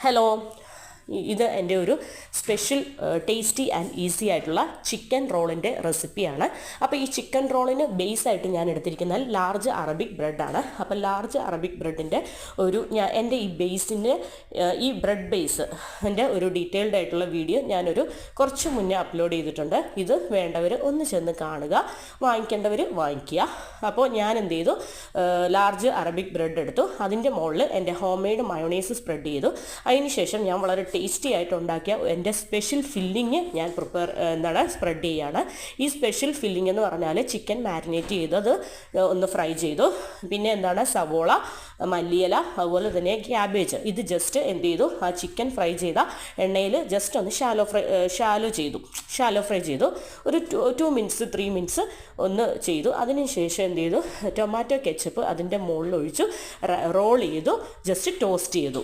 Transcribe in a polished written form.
Hello, ഇത് എൻ്റെ ഒരു സ്പെഷ്യൽ ടേസ്റ്റി ആൻഡ് ഈസി ആയിട്ടുള്ള ചിക്കൻ റോളിൻ്റെ റെസിപ്പിയാണ്. അപ്പോൾ ഈ ചിക്കൻ റോളിന് ബേസായിട്ട് ഞാൻ എടുത്തിരിക്കുന്നത് ലാർജ് അറബിക് ബ്രെഡാണ്. അപ്പോൾ ലാർജ് അറബിക് ബ്രെഡിൻ്റെ എൻ്റെ ഈ ബേസിൻ്റെ ഈ ബ്രെഡ് ബേസ് എൻ്റെ ഒരു ഡീറ്റെയിൽഡ് ആയിട്ടുള്ള വീഡിയോ ഞാനൊരു കുറച്ച് മുന്നേ അപ്ലോഡ് ചെയ്തിട്ടുണ്ട്. ഇത് വേണ്ടവർ ഒന്ന് ചെന്ന് കാണുക, വാങ്ങിക്കേണ്ടവർ വാങ്ങിക്കുക. അപ്പോൾ ഞാൻ എന്ത് ചെയ്തു, ലാർജ് അറബിക് ബ്രെഡ് എടുത്തു, അതിൻ്റെ മുകളിൽ എൻ്റെ ഹോം മെയ്ഡ് മയോണൈസ് സ്പ്രെഡ് ചെയ്തു. അതിനുശേഷം ഞാൻ വളരെ ടേസ്റ്റി ആയിട്ട് ഉണ്ടാക്കിയ എൻ്റെ സ്പെഷ്യൽ ഫില്ലിങ് ഞാൻ സ്പ്രെഡ് ചെയ്യുകയാണ്. ഈ സ്പെഷ്യൽ ഫില്ലിംഗ് എന്ന് പറഞ്ഞാൽ ചിക്കൻ മാരിനേറ്റ് ചെയ്ത് അത് ഒന്ന് ഫ്രൈ ചെയ്തു, പിന്നെ സവോള, മല്ലിയില, അതുപോലെ തന്നെ ക്യാബേജ്, ഇത് ജസ്റ്റ് എന്ത് ചെയ്തു, ആ ചിക്കൻ ഫ്രൈ ചെയ്ത എണ്ണയിൽ ജസ്റ്റ് ഒന്ന് ഷാലോ ഫ്രൈ ചെയ്തു. ഒരു 2 മിനിറ്റ്സ് 3 മിനിറ്റ്സ് ഒന്ന് ചെയ്തു. അതിനുശേഷം എന്ത് ചെയ്തു, ടൊമാറ്റോ കെച്ചപ്പ് അതിൻ്റെ മുകളിൽ ഒഴിച്ചു റോൾ ചെയ്തു, ജസ്റ്റ് ടോസ്റ്റ് ചെയ്തു.